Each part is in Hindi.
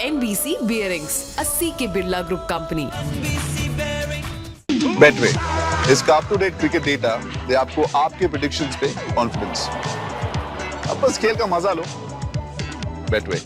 NBC Bearings, a CK Birla Group company. Betway इसका up to date cricket data दे आपको आपके प्रेडिक्शंस पे कॉन्फिडेंस। अब बस खेल का मजा लो। Betway.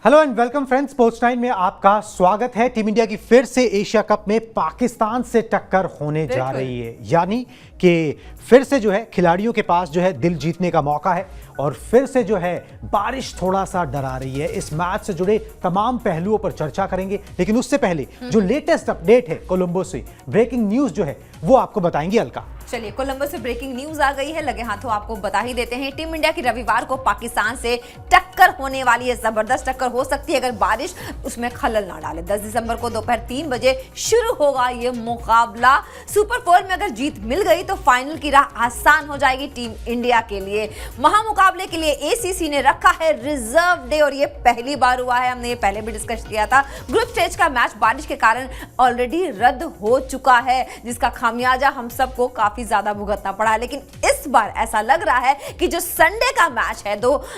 Hello and welcome friends, sports 9 में आपका स्वागत है। टीम इंडिया की फिर से एशिया कप में पाकिस्तान से टक्कर होने जा रही है, यानी कि फिर से जो है खिलाड़ियों के पास जो है दिल जीतने का मौका है और फिर से जो है बारिश थोड़ा सा डरा रही है। इस मैच से जुड़े तमाम पहलुओं पर चर्चा करेंगे, लेकिन उससे पहले जो लेटेस्ट अपडेट है कोलंबो से, ब्रेकिंग न्यूज जो है वो आपको बताएंगे अलका। चलिए, कोलंबो से ब्रेकिंग न्यूज आ गई है, लगे हाथों आपको बता ही देते हैं। टीम इंडिया की रविवार को पाकिस्तान से टक्कर होने वाली है, जबरदस्त टक्कर हो सकती है अगर बारिश उसमें खलल ना डाले। 10 दिसंबर को दोपहर 3 बजे शुरू होगा ये मुकाबला। सुपर 4 में अगर जीत मिल गई तो फाइनल की राह आसान हो जाएगी टीम इंडिया के लिए। महामुकाबले के लिए एसीसी ने रखा है रिजर्व डे और ये पहली बार हुआ है, हमने ये पहले भी डिस्कस किया था। ग्रुप स्टेज का मैच बारिश के कारण ऑलरेडी रद्द हो चुका है, जिसका खामियाजा हम सबको काफी ज्यादा भुगतना पड़ा है। लेकिन इस बार ऐसा लग रहा है कि जो संडे का मैच है,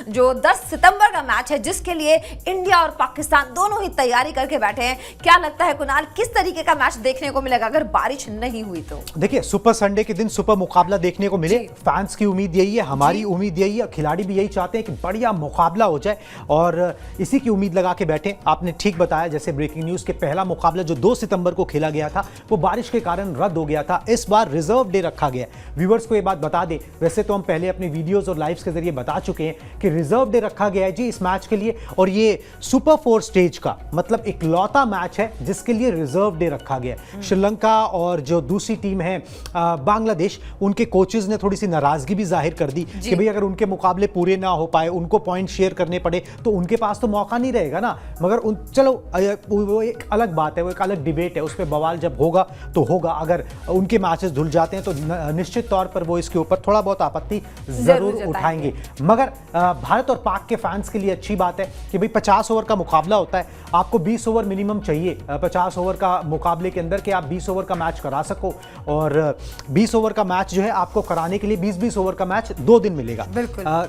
जो 10 सितंबर का मैच है, जिसके लिए इंडिया और पाकिस्तान दोनों ही तैयारी करके बैठे हैं। क्या लगता है कुणाल, किस तरीके का मैच देखने को मिलेगा अगर बारिश नहीं हुई तो? देखिए, सुपर संडे के दिन सुपर मुकाबला देखने को मिले, फैंस की उम्मीद यही है, हमारी उम्मीद यही है, खिलाड़ी भी यही चाहते हैं कि बढ़िया मुकाबला हो जाए और इसी की उम्मीद लगा के बैठे। आपने ठीक बताया, जैसे ब्रेकिंग न्यूज के पहला मुकाबला जो 2 सितंबर को खेला गया था वो बारिश के कारण रद्द हो गया था। इस बार रिजर्व डे रखा गया। व्यूअर्स को ये बात बता दें, वैसे तो हम पहले अपने वीडियोस और लाइव्स के जरिए बता चुके हैं कि रिजर्व डे रखा गया है जी इस मैच के लिए, और ये सुपर 4 स्टेज का मतलब इकलौता मैच है जिसके लिए रिजर्व डे रखा गया है। श्रीलंका और जो दूसरी टीम है बांग्लादेश, उनके कोचेस ने थोड़ी सी नाराजगी भी जाहिर कर दी कि भाई अगर उनके मुकाबले पूरे ना हो पाए, उनको पॉइंट शेयर करने पड़े तो उनके पास तो मौका नहीं रहेगा ना। मगर चलो वो एक अलग बात है, वो एक अलग डिबेट है, उस पर बवाल जब होगा तो होगा। अगर उनके मैचेस धुल जाते हैं तो निश्चित तौर पर वो इसके ऊपर थोड़ा बहुत आपत्ति जरूर उठाएंगे। मगर भारत और पाक के फैंस के लिए अच्छी बात है कि भाई 50 ओवर का मुकाबला होता है, आपको 20 ओवर मिनिमम चाहिए 50 ओवर का मुकाबले के अंदर कि आप 20 ओवर का मैच करा सको। और 20 ओवर का मैच जो है आपको कराने के लिए 20-20 ओवर का मैच 2 दिन मिलेगा।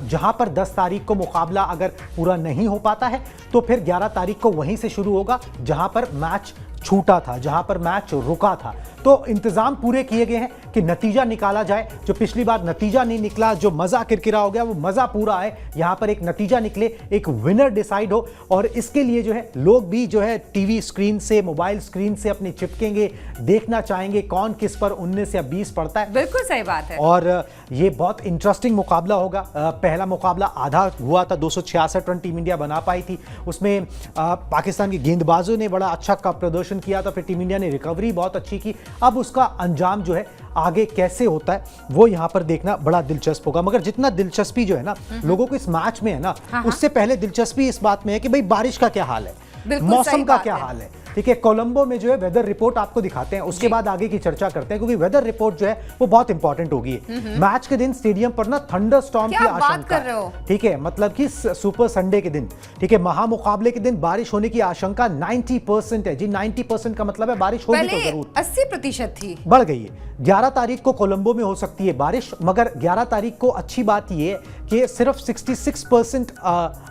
जहां पर 10 तारीख को मुकाबला अगर पूरा नहीं हो पाता है तो फिर 11 तारीख को वहीं से शुरू होगा जहां पर मैच छूटा था, जहां पर मैच रुका था। तो इंतजाम पूरे किए गए हैं कि नतीजा निकाला जाए। जो पिछली बार नतीजा नहीं निकला, जो मजा किरकिरा हो गया, वो मजा पूरा है। यहां पर एक नतीजा निकले, एक विनर डिसाइड हो, और इसके लिए जो है लोग भी जो है टीवी स्क्रीन से, मोबाइल स्क्रीन से अपने चिपकेंगे, देखना चाहेंगे कौन किस पर 19 या 20 पड़ता है। बिल्कुल सही बात है। और ये बहुत इंटरेस्टिंग मुकाबला होगा। पहला मुकाबला आधा हुआ था, 266 रन टीम इंडिया बना पाई थी, उसमें पाकिस्तान के गेंदबाजों ने बड़ा अच्छा प्रदर्शन किया था, फिर टीम इंडिया ने रिकवरी बहुत अच्छी की। अब उसका अंजाम जो है आगे कैसे होता है वो यहां पर देखना बड़ा दिलचस्प होगा। मगर जितना दिलचस्पी जो है ना लोगों को इस मैच में है ना, उससे पहले दिलचस्पी इस बात में है कि भाई बारिश का क्या हाल है, मौसम का क्या हाल है। ठीक है, कोलंबो में जो है वेदर रिपोर्ट आपको दिखाते हैं, उसके बाद आगे की चर्चा करते हैं, क्योंकि वेदर रिपोर्ट जो है वो बहुत इंपॉर्टेंट होगी। मैच के दिन स्टेडियम पर ना थंडरस्टॉर्म की आशंका है। ठीक है, मतलब कि सुपर संडे के दिन, ठीक है, महामुकाबले के दिन बारिश होने की आशंका 90% है जी। 90% का मतलब है बारिश होगी तो जरूर। 80% थी, बढ़ गई है। 11 तारीख को कोलंबो में हो सकती है बारिश, मगर 11 तारीख को अच्छी बात यह है कि सिर्फ 66%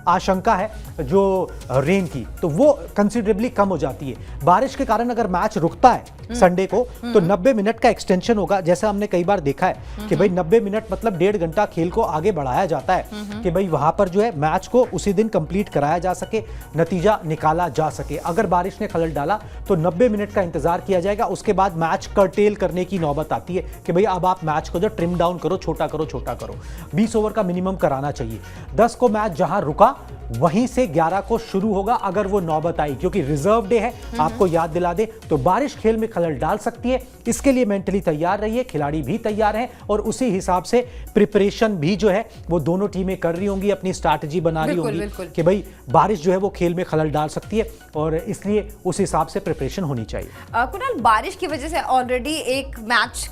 आशंका है जो रेन की, तो वो कंसिडरेबली कम हो जाती है। बारिश के कारण अगर मैच रुकता है संडे को तो 90 मिनट का एक्सटेंशन होगा। जैसा हमने कई बार देखा है कि भाई 90 मिनट मतलब 1.5 घंटा खेल को आगे बढ़ाया जाता है कि भाई वहां पर जो है मैच को उसी दिन कंप्लीट कराया जा सके, नतीजा निकाला जा सके। अगर बारिश ने खलल डाला तो 90 मिनट का इंतजार किया जाएगा, उसके बाद मैच कर्टेल करने की नौबत आती है कि भाई अब आप मैच को जो ट्रिम डाउन करो, छोटा करो, छोटा करो। 20 ओवर का मिनिमम कराना चाहिए। 10 को मैच जहां रुका वहीं से 11 को शुरू होगा अगर वो नौबत आई, क्योंकि रिजर्व डे है। आपको याद दिला दे तो बारिश खेल में खलल डाल सकती है, इसके लिए मेंटली तैयार रहिए, खिलाड़ी भी तैयार हैं और उसी हिसाब से प्रिपरेशन भी जो है वो दोनों टीमें कर रही होंगी, अपनी स्ट्रैटेजी बना रही होंगी कि भाई बारिश जो है वो खेल में खलल डाल सकती है और इसलिए उस हिसाब से प्रिपरेशन होनी चाहिए। कुणाल, बारिश की वजह से ऑलरेडी एक मैच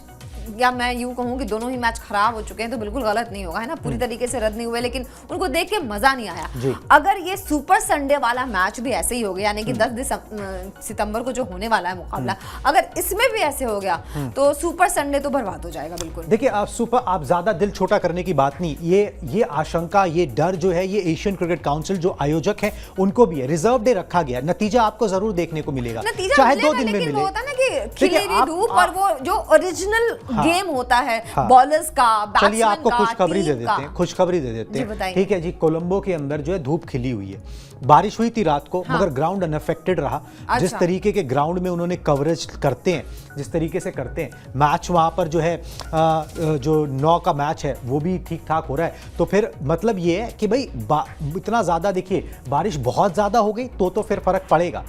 या मैं यूं कहूं कि दोनों ही मैच खराब हो चुके हैं तो बिल्कुल गलत नहीं होगा, है ना, पूरी तरीके से रद्द नहीं हुए, लेकिन उनको देख के मजा नहीं आया। अगर ये सुपर संडे वाला मैच भी ऐसे ही हो गया, यानी कि 10 सितंबर को जो होने वाला है मुकाबला, अगर इसमें भी ऐसे हो गया तो सुपर संडे तो बर्बाद हो जाएगा बिल्कुल। देखिए आप ज्यादा दिल छोटा करने की बात नहीं, ये आशंका, ये डर जो है, ये एशियन क्रिकेट काउंसिल जो आयोजक हैं उनको भी है। रिजर्व डे रखा गया, नतीजा आपको जरूर देखने को मिलेगा, चाहे 2 दिन में मिले। वो होता है ना कि खिली धूप और वो जो ओरिजिनल गेम होता है बॉलर्स का, चलिए आपको खुशखबरी दे देते हैं, हैं, ठीक है जी। कोलंबो के अंदर जो है धूप खिली हुई है, बारिश हुई थी रात को, मगर ग्राउंड अनअफेक्टेड रहा। जिस तरीके के ग्राउंड में उन्होंने कवरेज करते हैं, जिस तरीके से करते हैं मैच, वहां पर जो है जो 9 का मैच है वो भी ठीक ठाक हो रहा है। तो फिर मतलब ये है कि भाई इतना ज्यादा, देखिए बारिश बहुत ज्यादा हो गई तो फिर फर्क पड़ेगा,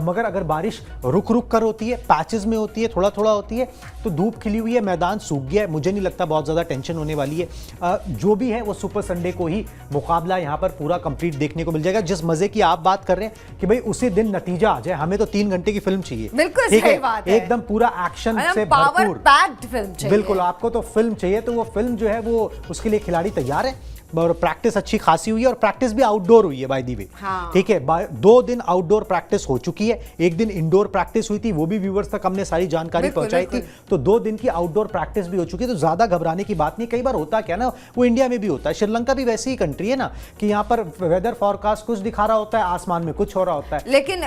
मगर अगर बारिश रुक रुक कर होती है, पैचेस में होती है, थोड़ा थोड़ा होती है, तो धूप खिली हुई है, मैदान सूख गया है, मुझे नहीं लगता बहुत ज्यादा टेंशन होने वाली है। जो भी है वो सुपर संडे को ही मुकाबला यहाँ पर पूरा कंप्लीट देखने को मिल जाएगा। जिस मजे की आप बात कर रहे हैं कि भाई उसी दिन नतीजा आ जाए, हमें तो 3 घंटे की फिल्म चाहिए, बिल्कुल ठीक सही है, बात है, एकदम पूरा एक्शन से पावर भरपूर, पैक्ड फिल्म चाहिए। बिल्कुल, आपको तो फिल्म चाहिए, तो वो फिल्म जो है वो उसके लिए खिलाड़ी तैयार है, और प्रैक्टिस अच्छी खासी हुई है, और प्रैक्टिस भी आउटडोर हुई है बाय द वे, ठीक है। 2 दिन आउटडोर प्रैक्टिस हो चुकी है, 1 दिन इंडोर प्रैक्टिस हुई थी, वो भी व्यूअर्स तक हमने सारी जानकारी पहुंचाई थी, तो 2 दिन की आउटडोर प्रैक्टिस भी हो चुकी है, तो ज्यादा घबराने की बात नहीं। कई बार होता क्या ना, वो इंडिया में भी होता है, श्रीलंका भी वैसी ही कंट्री है ना, कि यहाँ पर वेदर फोरकास्ट कुछ दिखा रहा होता है, आसमान में कुछ हो रहा होता है। लेकिन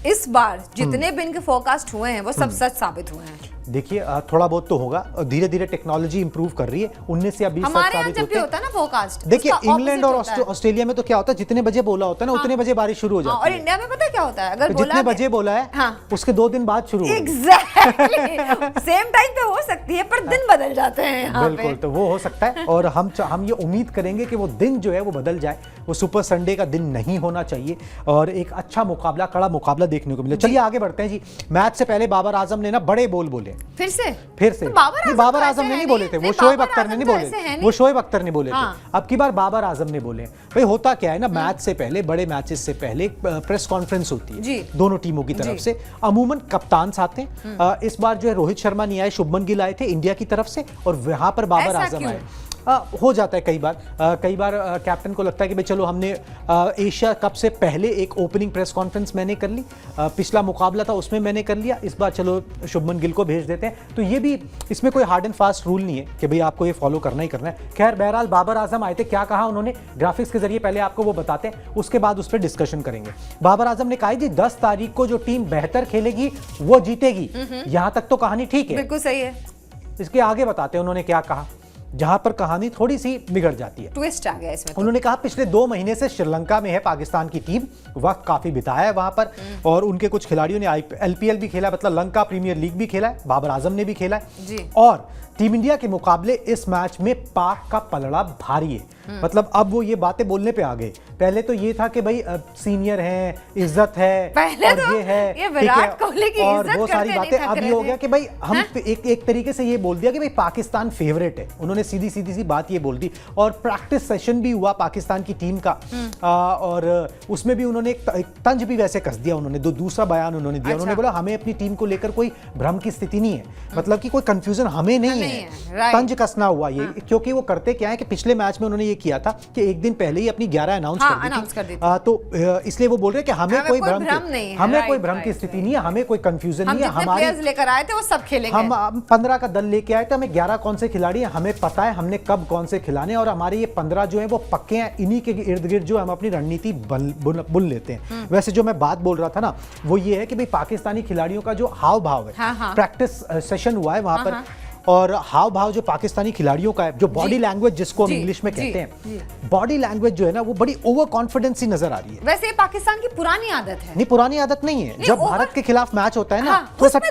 इस बार जितने भी इनके फोरकास्ट हुए हैं वो सब सच साबित हुए हैं। देखिए थोड़ा बहुत तो होगा, धीरे धीरे टेक्नोलॉजी इंप्रूव कर रही है, 19 या 20 हमारे यहाँ जब भी होता है ना फोरकास्ट, देखिए इंग्लैंड और ऑस्ट्रेलिया में तो क्या होता है, जितने बजे बोला होता है ना, उतने बजे बारिश शुरू हो जाती है। और इंडिया में पता है क्या होता है, अगर जितने बजे बोला है उसके 2 दिन बाद शुरू, एग्जैक्टली सेम टाइम पे हो सकती है, पर दिन बदल जाते हैं यहाँ पे। बिल्कुल, तो वो हो सकता है, और हम ये उम्मीद करेंगे कि वो दिन जो है वो बदल जाए, वो सुपर संडे का दिन नहीं होना चाहिए, और एक अच्छा मुकाबला, कड़ा मुकाबला देखने को मिले। चलिए आगे बढ़ते हैं जी। मैच से पहले बाबर आजम ने ना बड़े बोल बोले, फिर से तो बाबर आजम ने नहीं बोले थे, वो शोएब अख्तर ने नहीं बोले, वो शोएब अख्तर ने बोले थे, अब की बार बाबर आजम ने बोले। भाई होता क्या है ना, मैच से पहले, बड़े मैचेस से पहले प्रेस कॉन्फ्रेंस होती है दोनों टीमों की तरफ से, अमूमन कप्तान आते हैं। इस बार जो है रोहित शर्मा नहीं आए, शुभमन गिल आए थे इंडिया की तरफ से, और वहां पर बाबर आजम आए। हो जाता है कई बार कैप्टन को लगता है कि भाई चलो, हमने एशिया कप से पहले एक ओपनिंग प्रेस कॉन्फ्रेंस मैंने कर ली, पिछला मुकाबला था उसमें मैंने कर लिया, इस बार चलो शुभमन गिल को भेज देते हैं। तो ये भी, इसमें कोई हार्ड एंड फास्ट रूल नहीं है कि भाई आपको ये फॉलो करना ही करना है। खैर बहरहाल बाबर आजम आए थे, क्या कहा उन्होंने ग्राफिक्स के जरिए पहले आपको वो बताते हैं, उसके बाद उस पर डिस्कशन करेंगे। बाबर आजम ने कहा जी 10 तारीख को जो टीम बेहतर खेलेगी वो जीतेगी, यहां तक तो कहानी ठीक है, बिल्कुल सही है। इसके आगे बताते हैं उन्होंने क्या कहा, जहां पर कहानी थोड़ी सी बिगड़ जाती है, ट्विस्ट आ गया इसमें। उन्होंने कहा पिछले 2 महीने से श्रीलंका में है पाकिस्तान की टीम, वक्त काफी बिताया है वहां पर, और उनके कुछ खिलाड़ियों ने LPL भी खेला, मतलब लंका प्रीमियर लीग भी खेला है, बाबर आजम ने भी खेला है, और टीम इंडिया के मुकाबले इस मैच में पाक का पलड़ा भारी है। मतलब अब वो ये बातें बोलने पे आ गए, पहले तो ये था कि भाई सीनियर है, इज्जत है, पहले और तो ये है, ये विराट कोहली की और इज्जत वो सारी बातें। अब ये हो गया कि भाई हम एक तरीके से ये बोल दिया कि भाई पाकिस्तान फेवरेट है, उन्होंने सीधी सी बात ये बोल दी। और प्रैक्टिस सेशन भी हुआ पाकिस्तान की टीम का, और उसमें भी उन्होंने एक तंज भी वैसे कस दिया, उन्होंने दूसरा बयान उन्होंने दिया। उन्होंने बोला हमें अपनी टीम को लेकर कोई भ्रम की स्थिति नहीं है, मतलब कि कोई कंफ्यूजन हमें नहीं है, तंज कसना हुआ ये, क्योंकि वो करते क्या है कि पिछले मैच में उन्होंने ये किया था कि एक दिन पहले ही अपनी 11 अनाउंस कर दी थी, तो इसलिए वो बोल रहे हैं कि हमें कोई भ्रम नहीं, हमें कोई भ्रम की स्थिति नहीं है, हमें कोई कंफ्यूजन नहीं है, हमारे प्लेयर्स लेकर आए थे वो सब खेलेंगे, हम 15 का दल लेके आए थे, हमें 11 कौन से खिलाड़ी हैं हमें पता है, हमने कब कौन से खिलाने, और हमारे ये 15 जो है वो पक्के हैं, इन्हीं के इर्द गिर्द जो हम अपनी रणनीति बुन लेते हैं। वैसे जो मैं बात बोल रहा था ना, वो ये है कि भाई पाकिस्तानी खिलाड़ियों का जो हाव भाव है, प्रैक्टिस सेशन हुआ है वहां पर, और हाव भाव जो पाकिस्तानी खिलाड़ियों का है, जो बॉडी लैंग्वेज जिसको हम इंग्लिश में कहते हैं, बॉडी लैंग्वेज जो है ना वो बड़ी ओवर कॉन्फिडेंस सी नजर आ रही है। वैसे पाकिस्तान की पुरानी आदत है। नहीं, पुरानी आदत नहीं है, जब भारत के खिलाफ मैच होता है ना, तो सब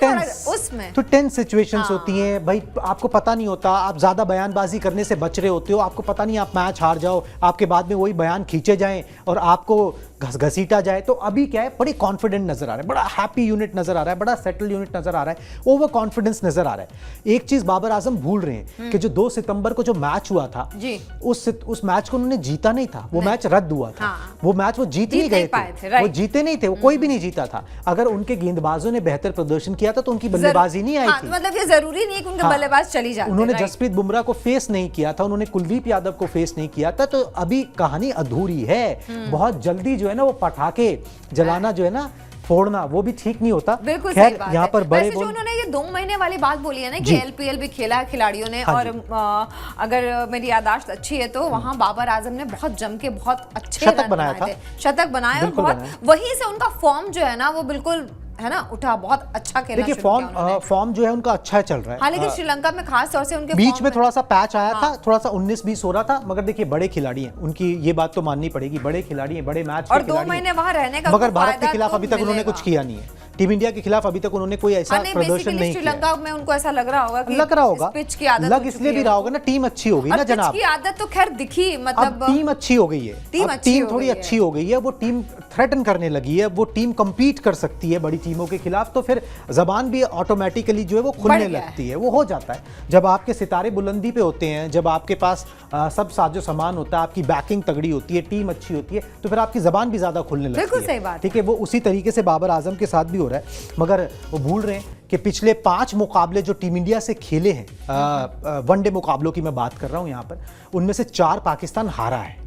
टेंस सिचुएशंस होती हैं भाई, आपको पता नहीं होता, आप ज्यादा बयानबाजी करने से बच रहे होते हो, आपको पता नहीं आप मैच हार जाओ, आपके बाद में वही बयान खींचे जाएं और आपको घसीटा जाए, तो अभी क्या है, बड़े कॉन्फिडेंट नजर आ रहा है, बड़ा हैप्पी यूनिट नजर आ रहा है, बड़ा सेटल यूनिट नजर आ रहा है, ओवर कॉन्फिडेंस नजर आ रहा है। एक चीज बाबर आजम भूल रहे हैं कि जो 2 सितंबर को जो मैच हुआ था जी। उस मैच को उन्होंने जीता नहीं था, वो मैच रद्द हुआ था। हाँ। वो मैच वो जीत नहीं गए थे, वो जीते नहीं थे, वो कोई भी नहीं जीता था। अगर उनके गेंदबाजों ने बेहतर प्रदर्शन किया था तो उनकी बल्लेबाजी नहीं आई हाँ, थी। मतलब ये जरूरी नहीं है कि उनके बल्लेबाज चली जाते। उन्होंने जसप्रीत बुमराह को फेस नहीं किया था, उन्होंने कुलदीप यादव को फेस नहीं किया था, तो अभी कहानी अधूरी है। बहुत जल्दी जो है ना वो पटाखे जलाना जो है ना, फोड़ना, वो भी ठीक नहीं होता। बिल्कुल खैर, सही बात यहाँ है। पर बड़े जो उन्होंने ये 2 महीने वाली बात बोली है ना कि एलपीएल भी खेला है खिलाड़ियों ने, हाँ और अगर मेरी याददाश्त अच्छी है तो वहाँ बाबर आजम ने बहुत जम के बहुत अच्छे शतक रन बनाया बनाए था। थे, शतक बनाया, और बहुत वहीं से उनका फॉर्म जो है ना वो बिल्कुल है ना उठा, बहुत अच्छा खेलना देखिए शुरू किया उन्होंने। फॉर्म जो है उनका अच्छा चल रहा है। हाँ, लेकिन श्रीलंका में खास तौर से उनके बीच फॉर्म में थोड़ा सा पैच आया हाँ। था, थोड़ा सा 19-20 हो रहा था, मगर देखिए बड़े खिलाड़ी हैं, उनकी ये बात तो माननी पड़ेगी, बड़े खिलाड़ी हैं, बड़े मैच और 2 महीने वहां रहने का मगर भारत के खिलाफ अभी तक उन्होंने कुछ किया नहीं है। टीम इंडिया के खिलाफ अभी तक उन्होंने कोई ऐसा प्रदर्शन नहीं किया। श्रीलंका में उनको ऐसा लग रहा होगा कि लग रहा होगा, पिच की आदत लग इसलिए भी रहा होगा ना, टीम अच्छी हो गई ना जनाब। पिच की आदत तो खैर दिखी, मतलब अब टीम अच्छी हो गई है, टीम थोड़ी अच्छी हो गई है, वो टीम थ्रेटन करने लगी है, वो टीम compete कर सकती है बड़ी टीमों के खिलाफ, तो फिर जबान भी ऑटोमेटिकली जो है वो खुलने लगती है, वो हो जाता है। जब आपके सितारे बुलंदी पे होते हैं, जब आपके पास सब साजो सामान होता है, आपकी बैकिंग तगड़ी होती है, टीम अच्छी होती है, तो फिर आपकी जबान भी ज्यादा खुलने लगती है। बिल्कुल सही बात, ठीक है, वो उसी तरीके से बाबर आजम के साथ भी हो रहा है। मगर वो भूल रहे हैं कि पिछले 5 मुकाबले जो टीम इंडिया से खेले हैं, वनडे मुकाबलों की मैं बात कर रहा हूं यहां पर, उनमें से 4 पाकिस्तान हारा है,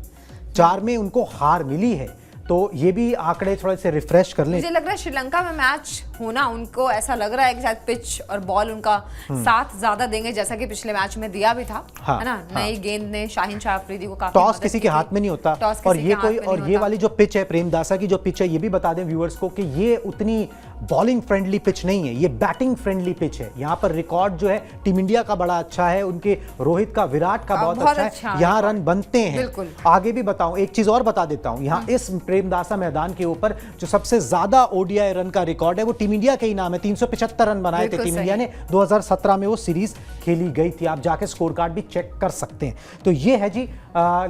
4 में उनको हार मिली है। तो ये भी आंकड़े थोड़े से रिफ्रेश कर लें। मुझे लग रहा है श्रीलंका में मैच होना, उनको ऐसा लग रहा है कि शायद पिच और बॉल उनका साथ ज्यादा देंगे, जैसा कि पिछले मैच में दिया भी था, हाँ, है ना। नई गेंद ने शाहीन शाह अफरीदी को काफी टॉस किसी के हाथ में नहीं होता, और ये कोई, और ये वाली जो पिच है प्रेमदासा की जो पिच है, ये भी बता दें व्यूअर्स को कि ये उतनी बॉलिंग फ्रेंडली पिच नहीं है, ये बैटिंग फ्रेंडली पिच है। यहाँ पर रिकॉर्ड जो है टीम इंडिया का बड़ा अच्छा है, उनके रोहित का, विराट का बहुत अच्छा है, यहाँ रन बनते हैं। आगे भी बताऊं, एक चीज और बता देता हूं, यहाँ इस प्रेमदासा मैदान के ऊपर जो सबसे ज्यादा ओडीआई रन का रिकॉर्ड है वो टीम इंडिया के ही नाम है। 375 रन बनाए थे टीम इंडिया ने, 2017 में वो सीरीज खेली गई थी। आप जाके स्कोर कार्ड भी चेक कर सकते हैं। तो ये है जी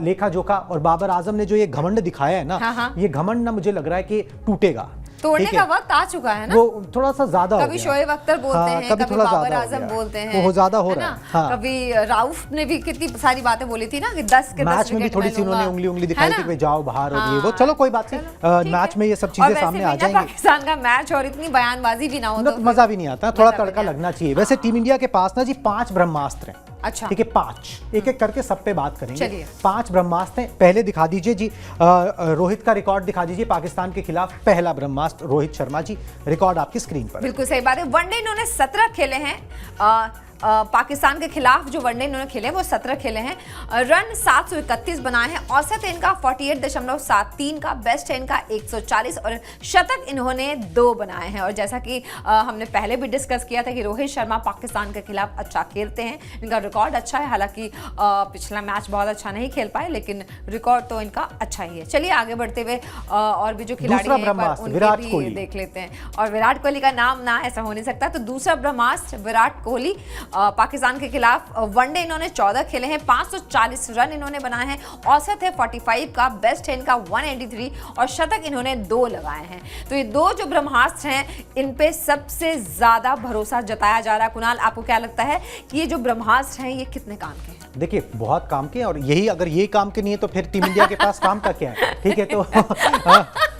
लेखा जोखा, और बाबर आजम ने जो ये घमंड दिखाया है ना, ये घमंड ना मुझे लग रहा है कि टूटेगा, तोड़ने का वक्त आ चुका है ना, वो थोड़ा सा ज्यादा हो गया। कभी शोएब अख्तर बोलते हैं, कभी बाबर आजम बोलते हैं, वो ज्यादा हो रहा है। हाँ। कभी राउफ ने भी कितनी सारी बातें बोली थी ना कि 10 के 10 मैच में भी थोड़ी सी उन्होंने उंगली दिखाई थी कि जाओ बाहर, और ये वो, चलो कोई बात नहीं, मैच में ये सब चीजें सामने आ जाएंगी। पाकिस्तान का मैच और इतनी बयानबाजी भी ना हो तो मजा भी नहीं आता, थोड़ा तड़का लगना चाहिए। वैसे टीम इंडिया के पास ना जी 5 ब्रह्मास्त्र हैं। अच्छा, ठीक है, 5 एक एक करके सब पे बात करेंगे। 5 ब्रह्मास्त्र हैं। पहले दिखा दीजिए जी, रोहित का रिकॉर्ड दिखा दीजिए पाकिस्तान के खिलाफ। पहला ब्रह्मास्त्र रोहित शर्मा जी, रिकॉर्ड आपकी स्क्रीन पर। बिल्कुल सही बात है। वनडे इन्होंने 17 खेले हैं, पाकिस्तान के खिलाफ जो वनडे इन्होंने खेले हैं वो 17 खेले हैं। रन 731 बनाए हैं, औसत इनका 48.73 का, बेस्ट है इनका 140, और शतक इन्होंने 2 बनाए हैं। और जैसा कि हमने पहले भी डिस्कस किया था कि रोहित शर्मा पाकिस्तान के खिलाफ अच्छा खेलते हैं, इनका रिकॉर्ड अच्छा है। हालांकि पिछला मैच बहुत अच्छा नहीं खेल पाए, लेकिन रिकॉर्ड तो इनका अच्छा ही है। चलिए आगे बढ़ते हुए और भी जो खिलाड़ी हैं विराट कोहली देख लेते हैं। और विराट कोहली का नाम ना ऐसा हो नहीं सकता, तो दूसरा ब्रह्मास्त्र विराट कोहली, पाकिस्तान के खिलाफ वनडे इन्होंने 14 खेले हैं, 540 रन इन्होंने बनाए हैं, औसत है 45 का, बेस्ट है इनका 183, और शतक इन्होंने 2 लगाए हैं। तो ये 2 जो ब्रह्मास्त्र हैं, इन पे सबसे ज्यादा भरोसा जताया जा रहा है। कुणाल, आपको क्या लगता है कि ये जो ब्रह्मास्त्र हैं ये कितने काम के हैं? देखिए बहुत काम के, और यही अगर ये काम के नहीं है तो फिर टीम इंडिया के पास काम का क्या है? ठीक है, तो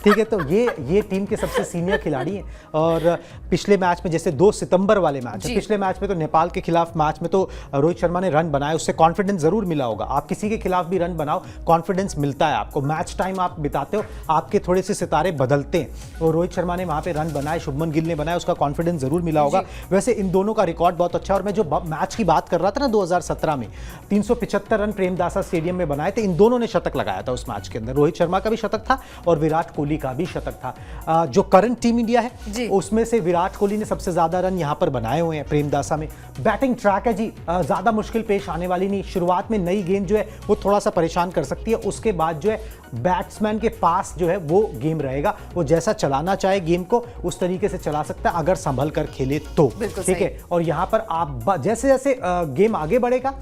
ठीक है, तो ये टीम के सबसे सीनियर खिलाड़ी हैं। और पिछले मैच में, जैसे 2 सितंबर वाले मैच, पिछले मैच में तो नेपाल के खिलाफ मैच में तो रोहित शर्मा ने रन बनाए, उससे कॉन्फिडेंस जरूर मिला होगा। आप किसी के खिलाफ भी रन बनाओ, कॉन्फिडेंस मिलता है आपको। मैच टाइम आप बिताते हो, आपके थोड़े से सितारे बदलते हैं, और रोहित शर्मा ने वहां पे रन बनाए, शुभमन गिल ने बनाया, उसका कॉन्फिडेंस जरूर मिला होगा। वैसे इन दोनों का रिकॉर्ड बहुत अच्छा, और मैं जो मैच की बात कर रहा था ना 2017 में, 375 रन प्रेमदासा स्टेडियम में बनाए थे, इन दोनों ने शतक लगाया था उस मैच के अंदर। रोहित शर्मा का भी शतक था और विराट कोहली कोहली का भी शतक था। जो करंट टीम इंडिया जी। है उसमें से विराट कोहली ने सबसे ज्यादा रन यहां पर बनाए हुए हैं प्रेमदासा में। बैटिंग ट्रैक है जी, ज्यादा मुश्किल पेश आने वाली नहीं। शुरुआत में नई गेंद जो है वो थोड़ा सा परेशान कर सकती है, उसके बाद जो है बैट्समैन के पास जो है वो गेम रहेगा, वो जैसा चलाना चाहे गेम को उस तरीके से चला सकता है अगर संभल कर खेले तो, ठीक है। और यहां पर आप जैसे जैसे गेम आगे बढ़ेगा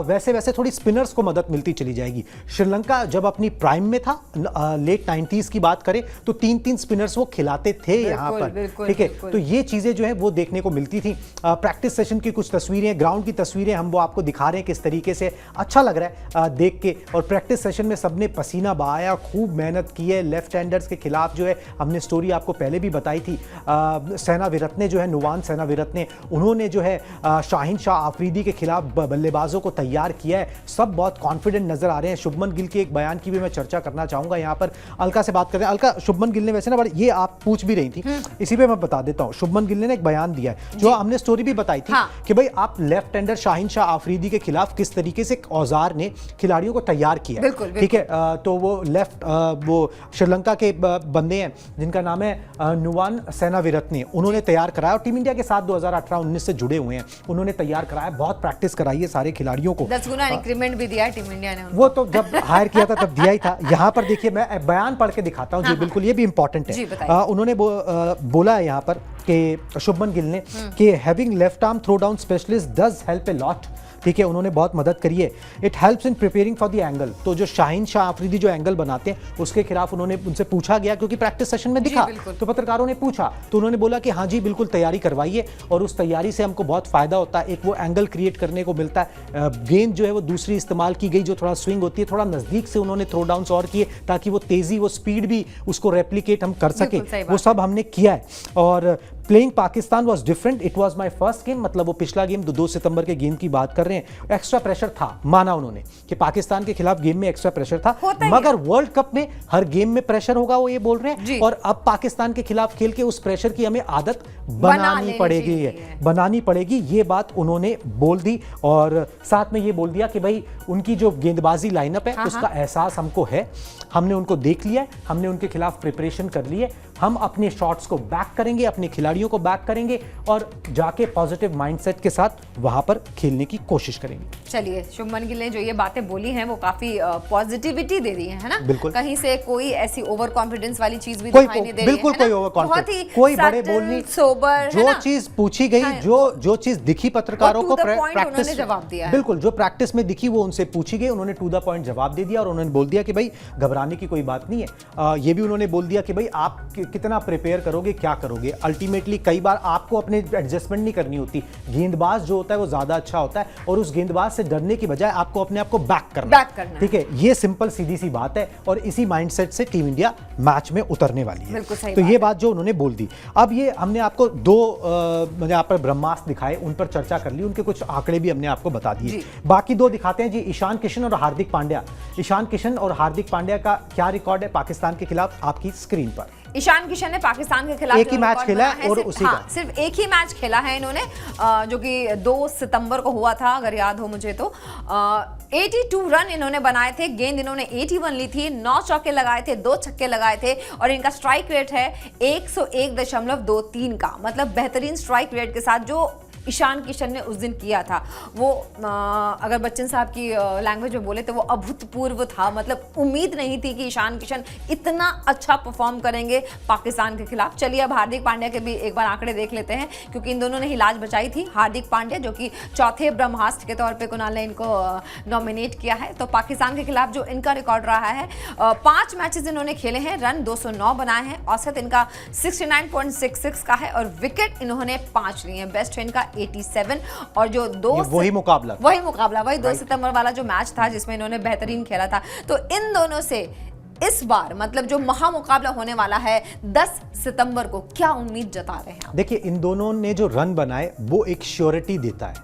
वैसे वैसे थोड़ी स्पिनर्स को मदद मिलती चली जाएगी। श्रीलंका जब अपनी प्राइम में था, लेट 90s की बात करें तो 3-3 स्पिनर्स वो खिलाते थे यहां पर, ठीक है। तो ये चीजें जो है वो देखने को मिलती थी। प्रैक्टिस सेशन की कुछ तस्वीरें, ग्राउंड की तस्वीरें हम वो आपको दिखा रहे हैं किस तरीके से अच्छा लग रहा है देख के। और प्रैक्टिस सेशन में सबने पसीना बहाया, खूब मेहनत की है। लेफ्ट हैंडर्स के खिलाफ जो है हमने स्टोरी आपको पहले भी बताई थी, सेनाविरत्ने जो है, नुवान सेनाविरत्ने, उन्होंने जो है शाहीन शाह आफरीदी के खिलाफ बल्लेबाजों को तैयार किया है। सब बहुत कॉन्फिडेंट नजर आ रहे हैं। शुभमन गिल के एक बयान की भी मैं चर्चा करना चाहूंगा यहाँ पर। अलका से बात करते हैं। अलका, शुभमन गिल ने वैसे ना बड़ा, ये आप पूछ भी रही थी, इसी पे मैं बता देता हूँ। शुभमन गिल ने एक बयान दिया है जो हमने स्टोरी भी बताई थी कि भाई आप लेफ्ट हैंडर शाहीन शाह आफरीदी के खिलाफ किस तरीके से औजार ने खिलाड़ियों को तैयार किया, ठीक है। तो वो लेफ्ट वो श्रीलंका के बंदे हैं जिनका नाम है नुवान सेनाविरत्ने, उन्होंने तैयार कराया और टीम इंडिया के साथ 2018-19 से जुड़े हुए हैं। उन्होंने तैयार कराया, बहुत प्रैक्टिस कराई है सारे खिलाड़ियों को। 10 गुना इंक्रीमेंट भी दिया है टीम इंडिया ने। वो तो जब हायर किया था तब दिया ही था। यहाँ पर देखिए मैं बयान पढ़ के दिखाता हूँ जी, बिल्कुल ये भी इंपॉर्टेंट है। उन्होंने बोला है यहाँ पर कि शुभमन गिल ने कि having left arm throw down specialist does help a lot, ठीक है। उन्होंने बहुत मदद करी है। It helps in preparing for the angle. तो जो शाहीन शाह आफरीदी जो एंगल बनाते हैं उसके खिलाफ उन्होंने उनसे पूछा गया, क्योंकि प्रैक्टिस सेशन में दिखा तो पत्रकारों ने पूछा तो उन्होंने बोला कि हाँ जी बिल्कुल तैयारी करवाइए और उस तैयारी से हमको बहुत फायदा होता है। एक वो एंगल क्रिएट करने को मिलता है। गेंद जो है वो दूसरी इस्तेमाल की गई जो थोड़ा स्विंग होती है, थोड़ा नजदीक से उन्होंने थ्रो डाउन्स और किए ताकि वो तेजी, वो स्पीड भी उसको रेप्लिकेट हम कर सके। वो सब हमने किया है। और playing Pakistan was different, it was my first game, मतलब वो पिछला गेम 2 सितंबर के गेम की बात कर रहे हैं। एक्स्ट्रा प्रेशर था, माना उन्होंने कि पाकिस्तान के खिलाफ गेम में एक्स्ट्रा प्रेशर था, मगर वर्ल्ड कप में हर गेम में प्रेशर होगा, वो ये बोल रहे हैं। और अब पाकिस्तान के खिलाफ खेल के उस प्रेशर की हमें आदत बनानी पड़ेगी, ये बात उन्होंने बोल दी। और साथ में ये बोल दिया कि भाई उनकी जो गेंदबाजी लाइनअप है उसका एहसास हमको है, हमने उनको देख लिया है, हमने उनके खिलाफ प्रिपरेशन कर ली है, हम अपने शॉट्स को बैक करेंगे, अपने खिलाड़ियों को बैक करेंगे और जाके पॉजिटिव माइंडसेट के साथ वहां पर खेलने की कोशिश करेंगे। चलिए, शुभमन गिल ने जो ये बातें बोली हैं वो काफी पॉजिटिविटी दे रही है ना। बिल्कुल। कहीं से कोई ऐसी ओवर कॉन्फिडेंस वाली चीज भी दिखाई नहीं दे रही है। बिल्कुल कोई ओवर कॉन्फिडेंस, कोई बड़े बोल नहीं, सोबर, जो चीज पूछी गई, जो चीज दिखी पत्रकारों को प्रैक्टिस जवाब दिया, बिल्कुल जो प्रैक्टिस में दिखी वो उनसे पूछी गई, उन्होंने टू द पॉइंट जवाब दे दिया और उन्होंने बोल दिया कि भाई घबराने की कोई बात नहीं है। ये भी उन्होंने बोल दिया कि भाई आप कितना प्रिपेयर करोगे, क्या करोगे। अल्टीमेटली कई बार आपको अपने एडजस्टमेंट नहीं करनी होती, गेंदबाज जो होता है वो ज्यादा अच्छा होता है और उस गेंदबाज से डरने की बजाय आपको अपने आप को बैक करना, ठीक है। ये सिंपल सीधी सी बात है और इसी माइंडसेट से टीम इंडिया मैच में उतरने वाली है। तो ये बात जो उन्होंने बोल दी। अब ये हमने आपको 2 यहाँ पर ब्रह्मास्त्र दिखाए, उन पर चर्चा कर ली, उनके कुछ आंकड़े भी हमने आपको बता दिए। बाकी 2 दिखाते हैं जी, ईशान किशन और हार्दिक पांड्या। ईशान किशन और हार्दिक पांड्या का क्या रिकॉर्ड है पाकिस्तान के खिलाफ आपकी स्क्रीन पर? ईशान किशन ने पाकिस्तान के खिलाफ एक ही मैच खेला है और उसी का सिर्फ एक ही मैच खेला है इन्होंने, जो कि 2 सितंबर को हुआ था अगर याद हो मुझे तो। 82 रन इन्होंने बनाए थे, गेंद इन्होंने 81 ली थी, 9 चौके लगाए थे, 2 छक्के लगाए थे और इनका स्ट्राइक रेट है 101.23 का, मतलब बेहतरीन स्ट्राइक रेट के साथ जो ईशान किशन ने उस दिन किया था वो अगर बच्चन साहब की लैंग्वेज में बोले तो वो अभूतपूर्व था। मतलब उम्मीद नहीं थी कि ईशान किशन इतना अच्छा परफॉर्म करेंगे पाकिस्तान के खिलाफ। चलिए अब हार्दिक पांड्या के भी एक बार आंकड़े देख लेते हैं, क्योंकि इन दोनों ने ही लाज बचाई थी। हार्दिक पांड्या जो कि चौथे ब्रह्मास्त्र के तौर पे कुणाल ने इनको नॉमिनेट किया है। तो पाकिस्तान के खिलाफ जो इनका रिकॉर्ड रहा है, 5 मैचेस इन्होंने खेले हैं, रन 209 बनाए हैं, औसत इनका 69.66 का है और विकेट इन्होंने 5 लिए हैं। बेस्ट है इनका 87 और जो वही मुकाबला 2 सितंबर वाला जो मैच था जिसमें इन्होंने बेहतरीन खेला था। तो इन दोनों से इस बार मतलब जो महामुकाबला होने वाला है 10 सितंबर को, क्या उम्मीद जता रहे हैं आप? देखिए, इन दोनों ने जो रन बनाए वो एक श्योरिटी देता है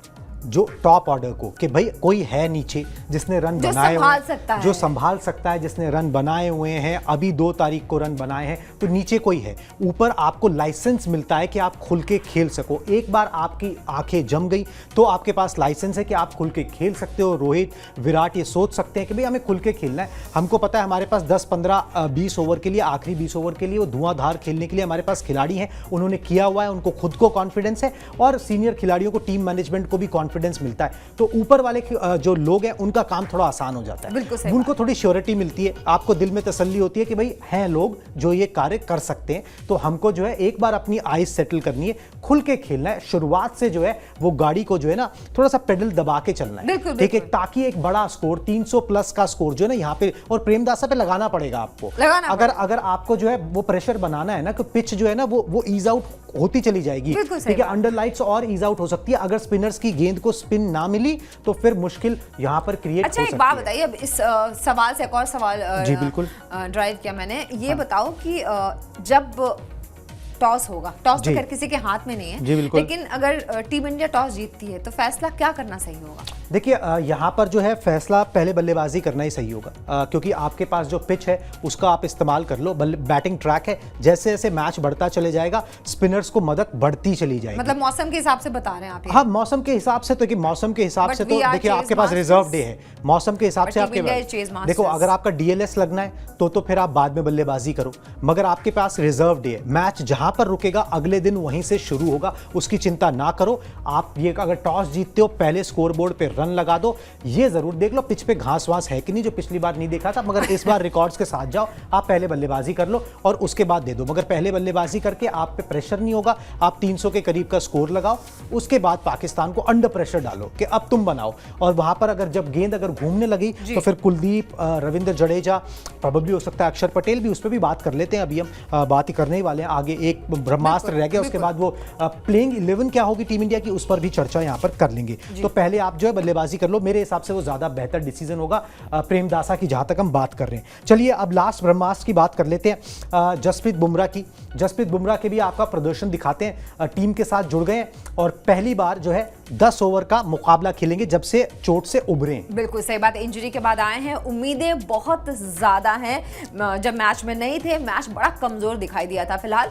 जो टॉप ऑर्डर को कि भाई कोई है नीचे जिसने रन जो बनाए संभाल हुए सकता है। जो संभाल सकता है, जिसने रन बनाए हुए हैं, अभी 2 तारीख को रन बनाए हैं, तो नीचे कोई है। ऊपर आपको लाइसेंस मिलता है कि आप खुल के खेल सको। एक बार आपकी आंखें जम गई तो आपके पास लाइसेंस है कि आप खुल के खेल सकते हो। रोहित, विराट ये सोच सकते हैं कि भाई हमें खुल के खेलना है। हमको पता है हमारे पास 10, 15, 20 ओवर के लिए, आखिरी 20 ओवर के लिए वो धुआंधार खेलने के लिए हमारे पास खिलाड़ी हैं। उन्होंने किया हुआ है, उनको खुद को कॉन्फिडेंस है और सीनियर खिलाड़ियों को, टीम मैनेजमेंट को भी कॉन्फिडेंस मिलता है। तो ऊपर वाले जो लोग हैं उनका काम थोड़ा आसान हो जाता है। बिल्कुल सही उनको थोड़ी श्योरिटी मिलती है, आपको दिल में तसल्ली होती है कि भाई हैं लोग जो ये कार्य कर सकते हैं। तो हमको जो है एक बार अपनी आइज सेटल करनी है, खुल के खेलना है। शुरुआत से जो है वो गाड़ी को जो है ना थोड़ा सा पेडल दबा के चलना है, बिल्कुल, ठीक है, बिल्कुल। ताकि एक बड़ा स्कोर 300 प्लस का स्कोर जो है ना यहाँ पे, और प्रेमदासा पे लगाना पड़ेगा आपको। अगर आपको जो है वो प्रेशर बनाना है ना, कि पिच जो है ना वो ईज आउट होती चली जाएगी, ठीक है, अंडर लाइट्स और ईज आउट हो सकती है। अगर स्पिनर्स की गेंद को स्पिन ना मिली तो फिर मुश्किल यहाँ पर क्रिएट हो सकती है। अच्छा, एक बात बताइए, अब इस सवाल से एक और सवाल जी बिल्कुल ड्राइव किया मैंने। ये बताओ कि जब टॉस होगा, टॉस तो खैर किसी के हाथ में नहीं है, जी बिल्कुल, लेकिन अगर टीम इंडिया टॉस जीतती है तो फैसला क्या करना सही होगा? देखिए यहाँ पर जो है फैसला पहले बल्लेबाजी करना ही सही होगा, क्योंकि आपके पास जो पिच है उसका आप इस्तेमाल कर लो। बैटिंग ट्रैक है, जैसे जैसे मैच बढ़ता चले जाएगा स्पिनर्स को मदद बढ़ती चली जाएगी। मतलब मौसम के हिसाब से बता रहे हैं आप? हाँ, मौसम के हिसाब से, तो कि मौसम के हिसाब से तो देखिए आपके पास रिजर्व डे है, मौसम के हिसाब से आपके पास देखो, अगर आपका डीएलएस लगना है तो फिर आप बाद में बल्लेबाजी करो, मगर आपके पास रिजर्व डे है। मैच जहां पर रुकेगा अगले दिन वहीं से शुरू होगा, उसकी चिंता ना करो आप। ये अगर टॉस जीतते हो पहले स्कोर बोर्ड पे रन लगा दो। ये जरूर देख लो पिच पे घास वास है कि नहीं, जो पिछली बार नहीं देखा था, मगर इस बार रिकॉर्ड्स के साथ जाओ, आप पहले बल्लेबाजी कर लो और उसके बाद दे दो। मगर पहले बल्लेबाजी करके आप पे प्रेशर नहीं होगा, आप 300 के करीब का स्कोर लगाओ, उसके बाद पाकिस्तान को अंडर प्रेशर डालो कि अब तुम बनाओ। और वहां पर अगर जब गेंद अगर घूमने लगी तो फिर कुलदीप, रविंद्र जडेजा, प्रोबेबली हो सकता है अक्षर पटेल भी, उस पर भी बात कर लेते हैं। अभी हम बात ही करने ही वाले हैं। आगे एक ब्रह्मास्त्र रह गया, उसके बाद वो प्लेइंग 11 क्या होगी टीम इंडिया की, उस पर भी चर्चा यहां पर कर लेंगे। तो पहले आप जो है बल्लेबाजी कर लो, मेरे हिसाब से वो ज्यादा बेहतर डिसीजन होगा प्रेमदासा की, जहां तक हम बात कर रहे हैं। चलिए अब लास्ट ब्रह्मास्त्र की बात कर लेते हैं, जसप्रीत बुमराह की। जसप्रीत बुमराह के भी आपका प्रदर्शन दिखाते हैं, टीम के साथ जुड़ गए और पहली बार जो है 10 ओवर का मुकाबला खेलेंगे जब से चोट से उभरे। बिल्कुल सही बात है, इंजरी के बाद आए हैं, उम्मीदें बहुत ज्यादा हैं। जब मैच में नहीं थे, मैच बड़ा कमजोर दिखाई दिया था। फिलहाल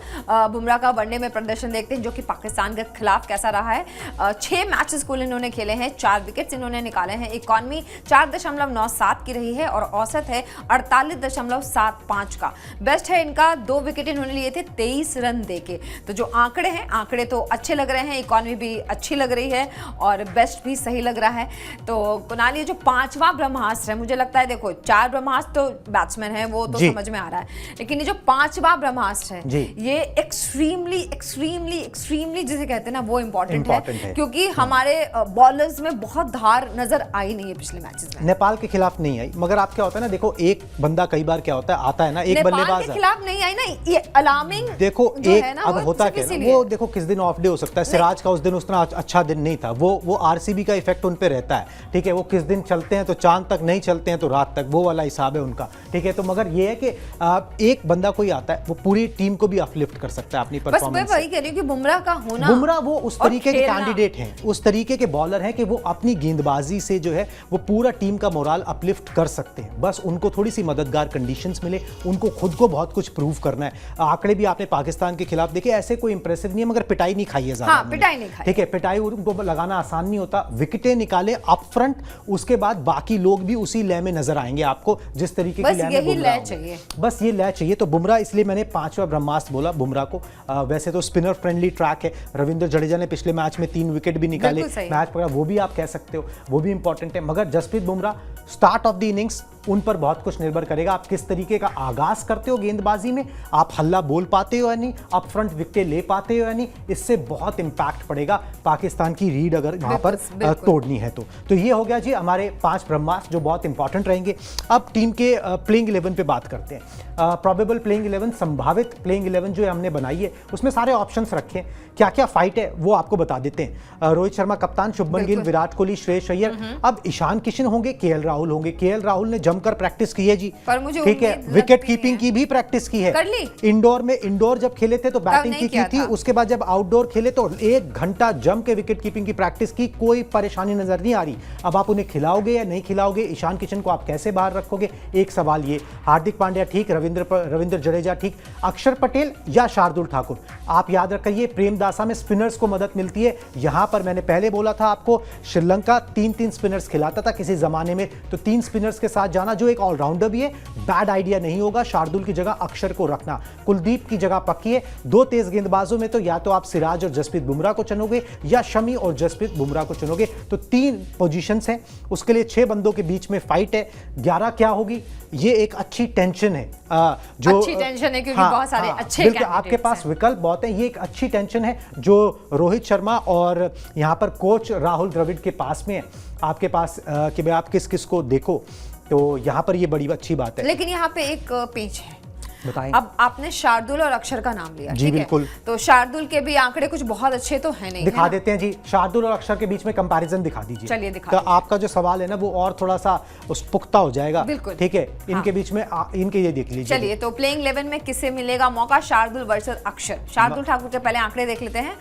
बुमराह का वनडे में प्रदर्शन देखते हैं जो कि पाकिस्तान के खिलाफ कैसा रहा है। 6 मैचेस को इन्होंने खेले हैं, 4 विकेट्स इन्होंने निकाले हैं। इकॉनमी 4.97 की रही है और औसत है 48.75 का। बेस्ट है इनका, 2 विकेट इन्होंने लिए थे 23 रन देके। तो जो आंकड़े हैं, आंकड़े तो अच्छे लग रहे हैं, इकॉनमी भी अच्छी लग रही है और बेस्ट भी सही लग रहा है। तो कुणाल, ये जो 5वां ब्रह्मास्त्र है, मुझे लगता है देखो 4 ब्रह्मास्त्र तो बैट्समैन है वो तो समझ में आ रहा है, लेकिन ये जो 5वां ब्रह्मास्त्र है ये एक्सट्रीमली एक्सट्रीमली एक्सट्रीमली जिसे कहते हैं ना वो इंपॉर्टेंट है, क्योंकि हमारे बॉलर्स में बहुत धार नजर आई नहीं है पिछले मैचेस में। नेपाल के खिलाफ नहीं आई, मगर आप क्या होता है ना, देखो एक बंदा कई बार क्या होता है, आता है ना एक बल्लेबाज नेपाल के खिलाफ नहीं आई ना, ये अलार्मिंग देखो एक अब होता क्या है, वो देखो किस दिन ऑफ डे हो सकता है, सिराज का उस दिन उतना अच्छा दिन नहीं था, वो आरसीबी का इफेक्ट उन पे रहता है, ठीक है, वो किस दिन चलते हैं तो चांद तक, नहीं चलते हैं तो रात तक, वो वाला हिसाब है उनका, ठीक है। तो मगर ये है कि एक बंदा कोई आता है वो पूरी टीम को भी अपलिफ्ट कर सकता है अपनी परफॉर्मेंस। बस मैं वही कह रही हूँ कि बुमराह का होना, बुमराह वो उस तरीके के कैंडिडेट हैं, उस तरीके के बॉलर हैं कि वो अपनी गेंदबाजी से जो है वो पूरा टीम का मोराल अपलिफ्ट कर सकते हैं। बस उनको थोड़ी सी मददगार कंडीशंस मिले, उनको खुद को बहुत कुछ प्रूव करना है। आंकड़े भी आपने पाकिस्तान के खिलाफ देखे, ऐसे कोई इंप्रेसिव नहीं है, मगर पिटाई नहीं खाई है ज्यादा। हाँ, पिटाई नहीं खाई, ठीक है, पिटाई उनको लगाना आसान नहीं होता। विकेटें निकाले अप फ्रंट, उसके बाद बाकी लोग भी उसी लय में नजर आएंगे आपको, जिस तरीके की लय में लय चाहिए, बस ये लय चाहिए। तो बुमराह, इसलिए मैंने 5वां ब्रह्मास्त्र बोला बुमराह को। वैसे तो स्पिनर फ्रेंडली ट्रैक है, रविंद्र जडेजा ने पिछले मैच में 3 विकेट भी निकाले, मैच पकड़ा, वो भी आप कह सकते हो, वो भी इंपॉर्टेंट है। मगर Jasprit Bumrah start of the innings, उन पर बहुत कुछ निर्भर करेगा। आप किस तरीके का आगाज करते हो गेंदबाजी में, आप हल्ला बोल पाते हो या नहीं, अप फ्रंट विकेट ले पाते हो या नहीं, इससे बहुत इंपैक्ट पड़ेगा पाकिस्तान की रीड अगर वहां पर तोड़नी है तो ये हो गया जी हमारे 5 ब्रह्मास्त्र जो बहुत इंपॉर्टेंट रहेंगे। अब टीम के प्लेइंग 11 पे बात करते हैं। प्रोबेबल प्लेइंग 11, संभावित प्लेइंग 11 जो हमने बनाई है उसमें सारे ऑप्शंस रखे, क्या क्या फाइट है वो आपको बता देते हैं। रोहित शर्मा कप्तान, शुभमन गिल, विराट कोहली, श्रेयस अय्यर, अब ईशान किशन होंगे, केएल राहुल होंगे। केएल राहुल ने जम जमकर प्रैक्टिस की है जी, पर मुझे ठीक है, उम्मीद विकेट लगती कीपिंग है। की भी प्रैक्टिस की है। कर ली? इंडोर जब खेले थे तो बैटिंग नहीं की किया थी, था। उसके बाद जब आउटडोर खेले तो 1 घंटा जम के विकेट कीपिंग की प्रैक्टिस की, कोई परेशानी नजर नहीं आ रही। अब आप उन्हें खिलाओगे या नहीं खिलाओगे, ईशान किशन को आप कैसे बाहर रखोगे, एक सवाल ये। हार्दिक पांड्या ठीक, रविंद्र जडेजा ठीक, अक्षर पटेल या शार्दुल ठाकुर। आप याद रखिए प्रेमदासा में स्पिनर्स को मदद मिलती है। यहां पर मैंने पहले बोला था आपको, श्रीलंका 3-3 स्पिनर्स खिलाता था किसी जमाने में, तो 3 स्पिनर्स के साथ जाना जो एक ऑलराउंडर भी है, बैड आइडिया नहीं होगा। शार्दुल की जगह अक्षर को रखना, कुलदीप की जगह पक्की है। 2 तेज गेंदबाजों में तो या तो आप सिराज और जसप्रीत बुमराह को चुनोगे या शमी और जसप्रीत बुमराह को चुनोगे। तो 3 पोजीशंस हैं, उसके लिए 6 बंदों के बीच में फाइट है। 11 क्या होगी, ये एक अच्छी टेंशन है। जो अच्छी टेंशन है क्योंकि बहुत सारे अच्छे बिल्कुल, कैंडिडेट्स आपके पास विकल्प बहुत हैं। ये एक अच्छी टेंशन है जो रोहित शर्मा और यहाँ पर कोच राहुल द्रविड़ के पास में है, आपके पास कि भाई आप किस किस को देखो, तो यहाँ पर ये बड़ी अच्छी बात है। लेकिन यहाँ पे एक पेच है। बताएं। अब आपने शार्दुल और अक्षर का नाम लिया, जी ठीक है? बिल्कुल। तो शार्दुल के भी आंकड़े कुछ बहुत अच्छे तो है नहीं, दिखा है ना? देते हैं जी, शार्दुल और अक्षर के बीच में कंपैरिजन दिखा दीजिए। चलिए दिखा तो दीजिए। आपका जो सवाल है ना वो और थोड़ा सा उस पुख्ता हो जाएगा। बिल्कुल। ठीक है, इनके बीच में इनके ये देख लीजिए। चलिए, तो प्लेइंग 11 में किसे मिलेगा मौका, शार्दुल वर्सेस अक्षर। शार्दुल ठाकुर के पहले आंकड़े देख लेते हैं।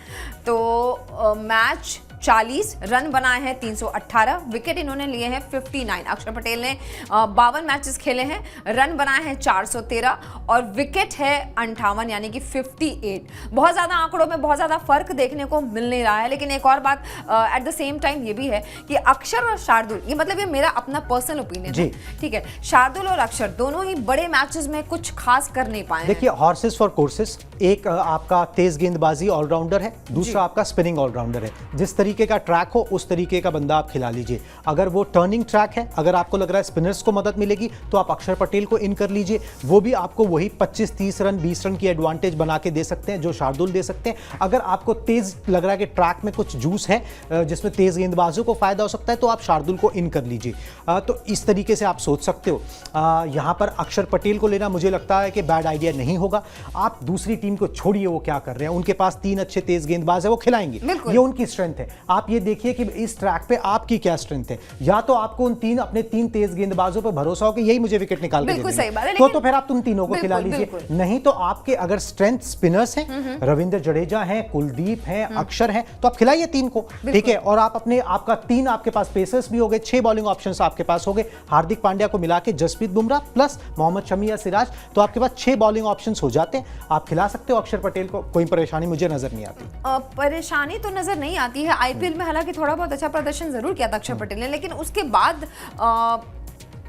तो मैच 40, रन बनाए हैं 318, विकेट इन्होंने लिए हैं 59। अक्षर पटेल ने 52 मैचेस खेले हैं, रन बनाए हैं 413 और विकेट है 58 यानी कि 58। बहुत ज़्यादा आंकड़ों में बहुत ज़्यादा फर्क देखने को मिल नहीं रहा है। लेकिन एक और बात एट द सेम टाइम ये भी है कि अक्षर और शार्दुल, ये मतलब ये मेरा अपना पर्सनल ओपिनियन है, ठीक है, शार्दुल और अक्षर दोनों ही बड़े मैचेस में कुछ खास कर नहीं पाए हैं। देखिए, हॉर्सेस फॉर कोर्सेस, एक आपका तेज गेंदबाजी ऑलराउंडर है, दूसरा आपका स्पिनिंग ऑलराउंडर है। जिस तरीके का ट्रैक हो उस तरीके का बंदा आप खिला लीजिए। अगर वो टर्निंग ट्रैक है, अगर आपको लग रहा है स्पिनर्स को मदद मिलेगी, तो आप अक्षर पटेल को इन कर लीजिए। वो भी आपको वही 25-30 रन 20 रन की एडवांटेज बना के दे सकते हैं जो शार्दुल दे सकते हैं। अगर आपको तेज लग रहा है कि ट्रैक में कुछ जूस है जिसमें तेज गेंदबाजों को फायदा हो सकता है, तो आप शार्दुल को इन कर लीजिए। तो इस तरीके से आप सोच सकते हो। यहाँ पर अक्षर पटेल को लेना मुझे लगता है कि बैड आइडिया नहीं होगा। आप दूसरी टीम को छोड़िए वो क्या कर रहे हैं, उनके पास 3 अच्छे तेज गेंदबाज है, वो खिलाएंगे, ये उनकी स्ट्रेंथ है। आप ये देखिए कि इस ट्रैक पे आपकी क्या स्ट्रेंथ है। या तो आपको उन अपने 3 तेज गेंदबाजों पर भरोसा हो कि यही मुझे विकेट निकाल के बिल्कुल सही बात है, तो फिर आप तुम तीनों को खिला लीजिए। नहीं तो आपके अगर स्ट्रेंथ स्पिनर्स हैं, रविंद्र जडेजा हैं, कुलदीप हैं, अक्षर हैं, तो आप खिलाइए 3 को, ठीक है। और आप आपका 3 आपके पास पेसर्स भी हो गए, 6 बॉलिंग ऑप्शंस आपके पास हो गए। हार्दिक पांड्या को मिला के जसप्रीत बुमराह प्लस मोहम्मद शमी या सिराज, तो आपके पास 6 बॉलिंग ऑप्शंस हो जाते हैं। आप खिला सकते हो अक्षर पटेल को, कोई परेशानी मुझे नजर नहीं आती। परेशानी तो नजर नहीं आती है। आईपीएल में हालांकि थोड़ा बहुत अच्छा प्रदर्शन जरूर किया था अक्षर पटेल ने, लेकिन उसके बाद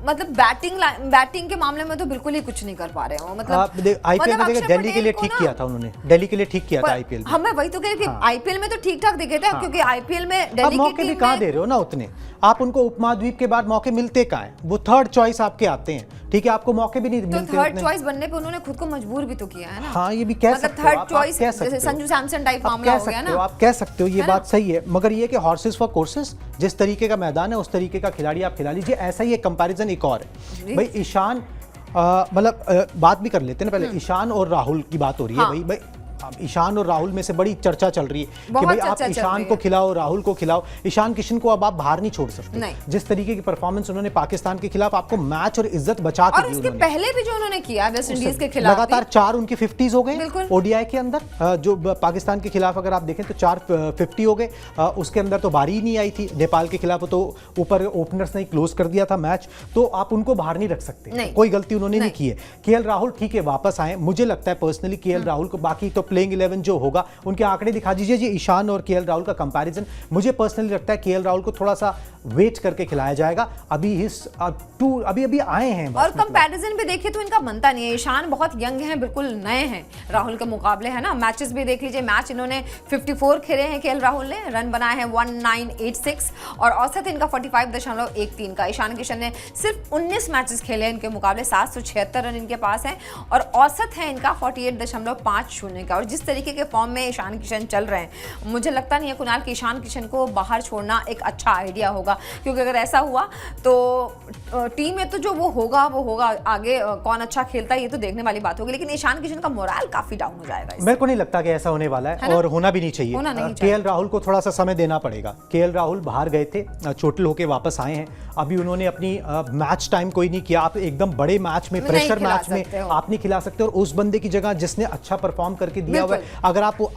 मतलब बैटिंग के मामले में तो बिल्कुल ही कुछ नहीं कर पा रहे हो। मतलब आईपीएल में देखिए, दिल्ली के लिए ठीक किया था उन्होंने, दिल्ली के लिए ठीक किया था आईपीएल में। हमें वही तो कह रहे कि आईपीएल में तो ठीक ठाक दिखे थे, क्योंकि आईपीएल में दिल्ली की मौके भी कहाँ दे रहे हो ना उतने, आप उनको उपमहाद्वीप के बाद मौके मिलते कहाँ हैं, वो थर्ड चॉइस आपके आते हैं, ठीक है, आपको मौके भी नहीं मिलते। तो थर्ड चॉइस बनने पे उन्होंने खुद को मजबूर भी तो किया है ना। हाँ, ये भी कह मतलब सकते हो, थर्ड चॉइस जैसे संजू सैमसन टाइप मामला हो गया ना, आप कह सकते हो, ये बात सही है। मगर ये कि हॉर्सेस फॉर कोर्सेस, जिस तरीके का मैदान है उस तरीके का खिलाड़ी आप खिला लीजिए। ऐसा ही एक कंपैरिजन एक और है भाई, ईशान मतलब बात भी कर लेते हैं ना पहले। ईशान और राहुल की बात हो रही है भाई ईशान और राहुल में से बड़ी चर्चा चल रही है कि भाई आप ईशान को खिलाओ, राहुल को खिलाओ। ईशान किशन को अब आप बाहर नहीं छोड़ सकते। जिस तरीके की परफॉर्मेंस उन्होंने पाकिस्तान के खिलाफ आपको मैच और इज्जत बचा के दी, उसके पहले भी जो उन्होंने किया वेस्ट इंडीज के खिलाफ लगातार 4 उनके 50s हो गए ओडीआई के अंदर। जो पाकिस्तान के खिलाफ अगर आप देखें तो 4 50 हो गए। उसके अंदर तो बारी ही नहीं आई थी, नेपाल के खिलाफ तो ऊपर ओपनर्स ने क्लोज कर दिया था मैच, तो आप उनको बाहर नहीं रख सकते। कोई गलती उन्होंने नहीं की है। केएल राहुल ठीक है वापस आए, मुझे लगता है पर्सनली केएल राहुल को, बाकी तो प्लेइंग 11 जो होगा उनके आंकड़े दिखा दीजिए जी। ईशान और केएल राहुल का कंपैरिजन मुझे पर्सनली लगता है केएल राहुल को थोड़ा सा वेट करके खिलाया जाएगा। अभी आए हैं और कंपैरिजन भी देखिए तो इनका बनता नहीं है। ईशान बहुत यंग हैं, बिल्कुल नए हैं राहुल के मुकाबले, है ना। मैचेस भी देख लीजिए, मैच इन्होंने 54 खेले हैं केएल राहुल ने, रन बनाए हैं 1986 और औसत इनका 45.13 का। ईशान किशन ने सिर्फ 19 मैचेस खेले हैं इनके मुकाबले, 776 रन इनके पास हैं और औसत है इनका 48.50 का। और जिस तरीके के फॉर्म में ईशान किशन चल रहे हैं, मुझे लगता नहीं है कुणाल कि ईशान किशन को बाहर छोड़ना एक अच्छा आइडिया होगा, क्योंकि अगर ऐसा हुआ तो टीम में तो जो वो होगा आगे कौन अच्छा खेलता है ये तो देखने वाली बात होगी, लेकिन ईशान किशन का मोरल काफी डाउन हो जाएगा। मेरे को नहीं लगता कि ऐसा होने वाला है और होना भी नहीं चाहिए। केएल राहुल को थोड़ा सा समय देना पड़ेगा। केएल राहुल बाहर गए थे, चोटिल होके वापस आए हैं, अभी उन्होंने अपनी मैच टाइम कोई नहीं किया। आप एकदम बड़े मैच में, प्रेशर मैच में आप नहीं खिला सकते, और उस बंदे की जगह जिसने अच्छा परफॉर्म करके दिया हुआ है,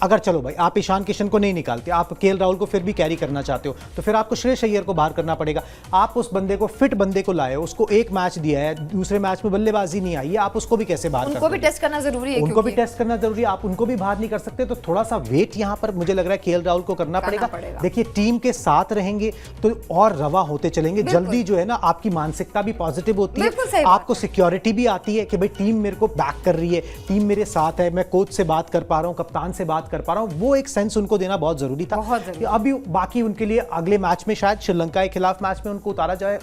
अगर चलो भाई आप ईशान किशन को नहीं निकालते, आप केएल राहुल को फिर भी कैरी करना चाहते हो, तो फिर आपको श्रेयस अय्यर को बाहर करना पड़ेगा। आप उस बंदे को, फिट बंदे को लाए, उसको एक मैच दिया है, दूसरे मैच में बल्लेबाजी नहीं आई है, आप उसको भी कैसे बाहर उनको भी टेस्ट करना जरूरी है, उनको भी टेस्ट करना जरूरी है, आप उनको भी बाहर नहीं कर सकते। तो थोड़ा सा वेट यहां पर मुझे लग रहा है केएल राहुल को करना पड़ेगा। देखिए टीम के साथ रहेंगे तो और रवा होते चलेंगे, जल्दी जो है ना आपकी मानसिकता भी पॉजिटिव होती है, आपको सिक्योरिटी भी आती है कि भाई टीम मेरे को बैक कर रही है, टीम मेरे साथ है, मैं कोच से बात कर पा रहा हूं, कप्तान से बात कर पा रहा हूं, वो एक सेंस उनको देना बहुत जरूरी था। अभी बाकी उनके लिए अगले मैच में शायद श्रीलंका के खिलाफ मैच में उनको उतारा जाए,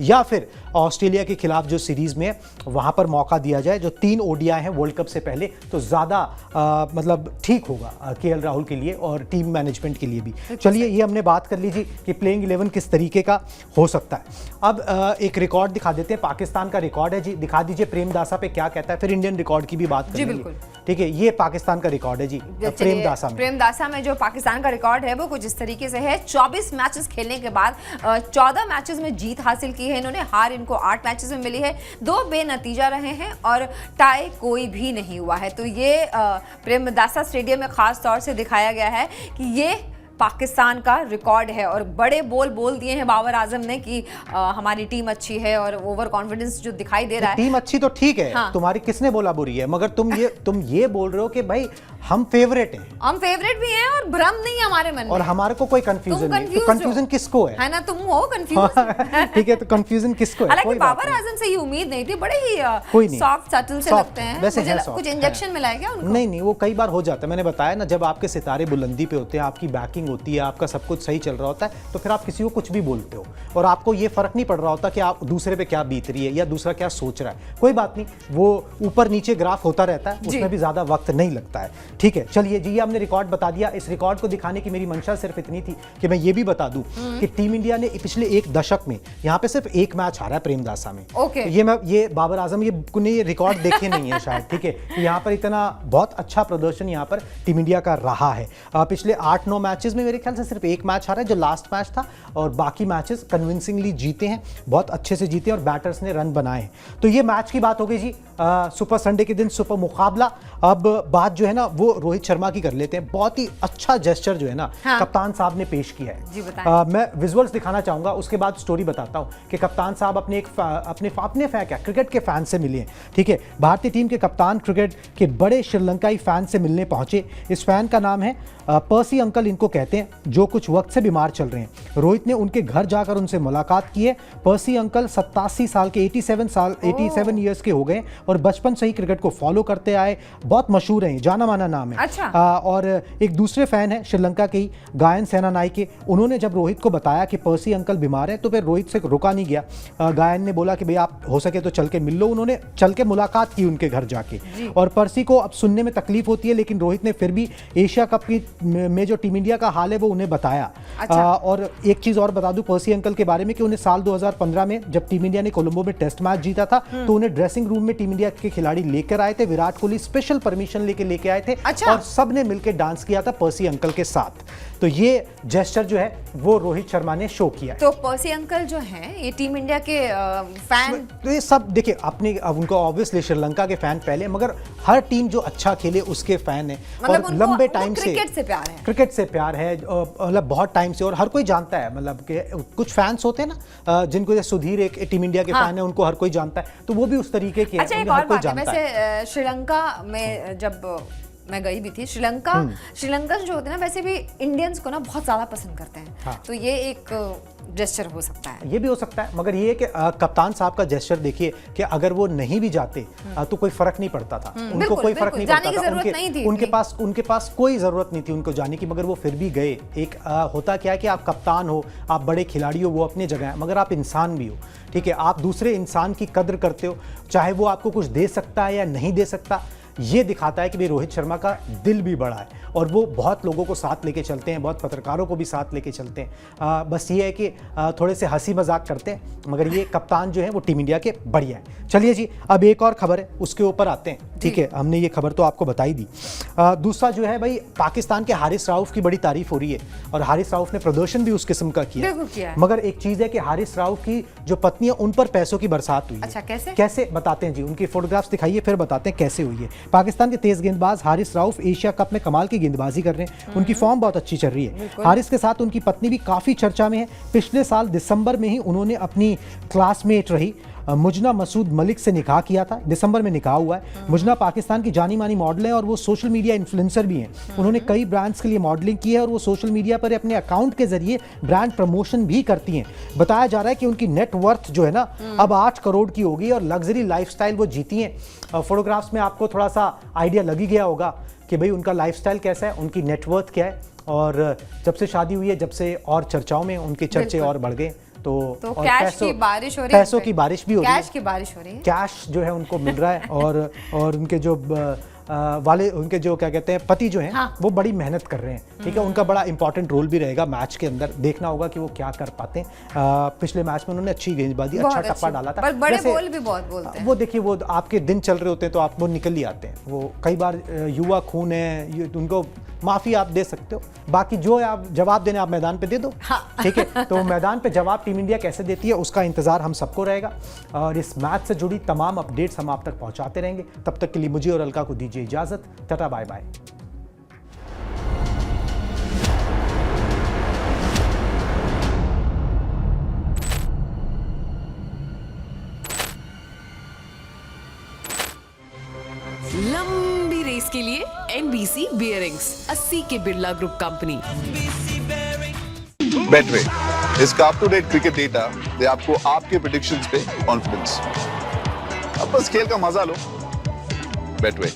या फिर ऑस्ट्रेलिया के खिलाफ जो सीरीज में वहां पर मौका दिया जाए, जो 3 ओडीआई हैं वर्ल्ड कप से पहले, तो ज्यादा मतलब ठीक होगा केएल राहुल के लिए और टीम मैनेजमेंट के लिए भी। चलिए ये हमने बात कर लीजिए कि प्लेइंग 11 किस तरीके का हो सकता है। अब एक रिकॉर्ड दिखा देते हैं, पाकिस्तान का रिकॉर्ड है जी, दिखा दीजिए प्रेमदासा पे क्या कहता है, फिर इंडियन रिकॉर्ड की भी बात करेंगे। ठीक है, ये पाकिस्तान का रिकॉर्ड है जी प्रेमदासा में जो पाकिस्तान का रिकॉर्ड है वो कुछ इस तरीके से है। 24 मैचेस खेलने के बाद 14 मैचेस में जीत हासिल की है इन्होंने, हार इनको 8 मैचेस में मिली है, 2 बेनतीजा रहे हैं और टाई कोई भी नहीं हुआ है। तो ये प्रेमदासा स्टेडियम में खास तौर से दिखाया गया है कि ये पाकिस्तान का रिकॉर्ड है, और बड़े बोल दिए हैं बाबर आजम ने कि हमारी टीम अच्छी है, और ओवर कॉन्फिडेंस जो दिखाई दे रहा है। टीम अच्छी तो ठीक है, हाँ। तुम्हारी किसने बोला बुरी है, मगर तुम ये बोल रहे हो कि भाई हम फेवरेट हैं, हम फेवरेट भी हैं और भ्रम नहीं है हमारे मन में, और हमारे को कोई कंफ्यूजन नहीं। तो कंफ्यूजन किसको है ना, तुम हो कंफ्यूज। ठीक है, तो कंफ्यूजन किसको है? हालांकि बाबर आजम से ये उम्मीद नहीं थी, बड़े ही सॉफ्ट सटल से लगते हैं। वैसे कुछ इंजेक्शन मिला है क्या उनको? नहीं, वो कई बार हो जाता है। मैंने बताया ना, जब आपके सितारे बुलंदी पे होते हैं, आपकी बैकिंग होती है, आपका सब कुछ सही चल रहा होता है, तो फिर आप किसी को कुछ भी बोलते हो और आपको ये फर्क नहीं पड़ रहा होता कि आप दूसरे पे क्या बीत रही है या दूसरा क्या सोच रहा है। कोई बात नहीं, वो ऊपर नीचे ग्राफ होता रहता है, उसमें भी ज्यादा वक्त नहीं लगता है। ठीक है, चलिए जी, ये हमने रिकॉर्ड बता दिया। इस रिकॉर्ड को दिखाने की मेरी मंशा सिर्फ इतनी थी कि मैं ये भी बता दूं कि टीम इंडिया ने पिछले 1 दशक में यहाँ पे सिर्फ 1 मैच हारा है प्रेमदासा में। ये बाबर आजम ये रिकॉर्ड देखे नहीं है शायद। ठीक है, यहाँ पर इतना बहुत अच्छा प्रदर्शन यहाँ पर टीम इंडिया का रहा है। पिछले 8-9 मैचेस में मेरे ख्याल से सिर्फ 1 मैच हारा है, जो लास्ट मैच था, और बाकी मैचेस कन्विंसिंगली जीते हैं, बहुत अच्छे से जीते हैं, और बैटर्स ने रन बनाए हैं। तो ये मैच की बात हो गई जी। सुपर संडे के दिन सुपर मुकाबला। अब बात जो है ना वो रोहित शर्मा की कर लेते हैं। बहुत ही अच्छा जेस्चर जो है ना, हाँ। कप्तान साहब ने पेश किया है जी, मैं विजुअल्स दिखाना चाहूंगा, उसके बाद स्टोरी बताता हूं कि कप्तान साहब अपने क्रिकेट के फैन से मिले हैं। ठीक है, भारतीय टीम के कप्तान क्रिकेट के बड़े श्रीलंकाई फैन से मिलने पहुंचे। इस फैन का नाम है पर्सी अंकल इनको कहते हैं, जो कुछ वक्त से बीमार चल रहे हैं। रोहित ने उनके घर जाकर उनसे मुलाकात की है। पर्सी अंकल 87 साल के 87 ईयर्स के हो गए और बचपन से ही क्रिकेट को फॉलो करते आए, बहुत मशहूर हैं, जाना माना नाम है। अच्छा। और एक दूसरे फैन है श्रीलंका के ही, गायन सेनानायके। उन्होंने जब रोहित को बताया कि पर्सी अंकल बीमार है तो फिर रोहित से रुका नहीं गया। गायन ने बोला कि भाई आप हो सके तो चल के मिल लो। उन्होंने चल के मुलाकात की उनके घर जाके, और पर्सी को अब सुनने में तकलीफ होती है, लेकिन रोहित ने फिर भी एशिया कप की में जो टीम इंडिया का हाल है वो उन्हें बताया। अच्छा। और एक चीज और बता दूं पर्सी अंकल के बारे में कि उन्हें साल 2015 में जब टीम इंडिया ने कोलंबो में टेस्ट मैच जीता था तो उन्हें ड्रेसिंग रूम में टीम इंडिया के खिलाड़ी लेकर आए थे। विराट कोहली स्पेशल परमिशन लेके आए थे। अच्छा। और सबने मिलकर डांस किया था पर्सी अंकल के साथ। तो ये जेस्चर जो है वो रोहित शर्मा ने शो किया है। तो पर्सी अंकल जो हैं ये टीम इंडिया के फैन, तो ये सब देखिए अपने उनको ऑब्वियसली श्रीलंका के फैन पहले, मगर हर टीम जो अच्छा खेले उसके फैन है, मतलब और लंबे टाइम से क्रिकेट से प्यार है, क्रिकेट से प्यार है, मतलब बहुत टाइम से। और हर कोई जानता है, मतलब कि कुछ फैंस होते हैं ना जिनको सुधीर एक टीम इंडिया के फैन है, उनको हर कोई जानता है, तो वो भी उस तरीके के अच्छा, एक और बात है, वैसे श्रीलंका में जब मैं गई भी थी, श्रीलंका जो होते हैं ना वैसे भी इंडियंस को ना बहुत ज्यादा पसंद करते हैं। हाँ। तो ये एक जेस्चर हो सकता है, ये भी हो सकता है, मगर ये कि कप्तान साहब का जेस्चर देखिए कि अगर वो नहीं भी जाते तो कोई फर्क नहीं पड़ता था, उनको कोई फर्क नहीं पड़ता था, उनके पास कोई जरूरत नहीं थी उनको जाने की, मगर वो फिर भी गए। एक होता क्या है कि आप कप्तान हो, आप बड़े खिलाड़ी हो, वो अपनी जगह है, मगर आप इंसान भी हो। ठीक है, आप दूसरे इंसान की कद्र करते हो, चाहे वो आपको कुछ दे सकता है या नहीं दे सकता, ये दिखाता है कि भाई रोहित शर्मा का दिल भी बड़ा है और वो बहुत लोगों को साथ लेके चलते हैं, बहुत पत्रकारों को भी साथ लेके चलते हैं। बस ये है कि थोड़े से हंसी मजाक करते हैं, मगर ये कप्तान जो है वो टीम इंडिया के बढ़िया है। चलिए जी, अब एक और खबर है, उसके ऊपर आते हैं। ठीक है, हमने ये खबर तो आपको बताई दी। दूसरा जो है भाई, पाकिस्तान के हारिस राउफ की बड़ी तारीफ हो रही है और हारिस राउफ ने प्रदर्शन भी उस किस्म का किया। मगर एक चीज है कि हारिस राउफ की जो पत्नी है उन पर पैसों की बरसात हुई है। अच्छा, कैसे बताते हैं जी, उनकी फोटोग्राफ्स दिखाइए फिर बताते हैं कैसे हुई है। पाकिस्तान के तेज गेंदबाज हारिस राउफ एशिया कप में कमाल की गेंदबाजी कर रहे हैं, उनकी फॉर्म बहुत अच्छी चल रही है। हारिस के साथ उनकी पत्नी भी काफी चर्चा में है। पिछले साल दिसंबर में ही उन्होंने अपनी क्लासमेट रही मुजना मसूद मलिक से निकाह किया था। दिसंबर में निकाह हुआ है। मुजना पाकिस्तान की जानी मानी मॉडल है और वो सोशल मीडिया इन्फ्लुएंसर भी हैं। उन्होंने कई ब्रांड्स के लिए मॉडलिंग की है और वो सोशल मीडिया पर अपने अकाउंट के जरिए ब्रांड प्रमोशन भी करती हैं। बताया जा रहा है कि उनकी नेट वर्थ जो है ना अब 8 करोड़ की होगी और लग्जरी लाइफस्टाइल वो जीती हैं। फोटोग्राफ्स में आपको थोड़ा सा आइडिया लग ही गया होगा कि भाई उनका लाइफस्टाइल कैसा है, उनकी नेटवर्थ क्या है। और जब से शादी हुई है, जब से और चर्चाओं में उनके चर्चे और बढ़ गए। तो कैश की बारिश हो रही है, पैसों की बारिश भी हो रही है, कैश की बारिश हो रही है। कैश जो है उनको मिल रहा है और उनके जो उनके जो क्या कहते हैं पति जो हैं, हाँ। वो बड़ी मेहनत कर रहे हैं। ठीक है, उनका बड़ा इंपॉर्टेंट रोल भी रहेगा मैच के अंदर। देखना होगा कि वो क्या कर पाते हैं। पिछले मैच में उन्होंने अच्छी गेंदबाजी, अच्छा टप्पा डाला था। पर बड़े बॉल भी बहुत बोलते हैं। वो देखिए, वो आपके दिन चल रहे होते हैं तो आप वो निकल ही आते हैं। वो कई बार युवा खून है, उनको माफी आप दे सकते हो, बाकी जो आप जवाब देने आप मैदान पे दे दो। हाँ। ठीक है, तो मैदान पे जवाब टीम इंडिया कैसे देती है उसका इंतजार हम सबको रहेगा और इस मैच से जुड़ी तमाम अपडेट्स हम आप तक पहुंचाते रहेंगे। तब तक के लिए मुझे और अलका को दीजिए इजाजत। Tata, bye bye. लंबी रेस के लिए एमबीसी बियरिंग्स, 80 के बिरला ग्रुप कंपनी। बेटवे, इसका up to date cricket data दे आपको आपके प्रेडिक्शंस पे कॉन्फिडेंस। अब बस खेल का मजा लो। बेटवे।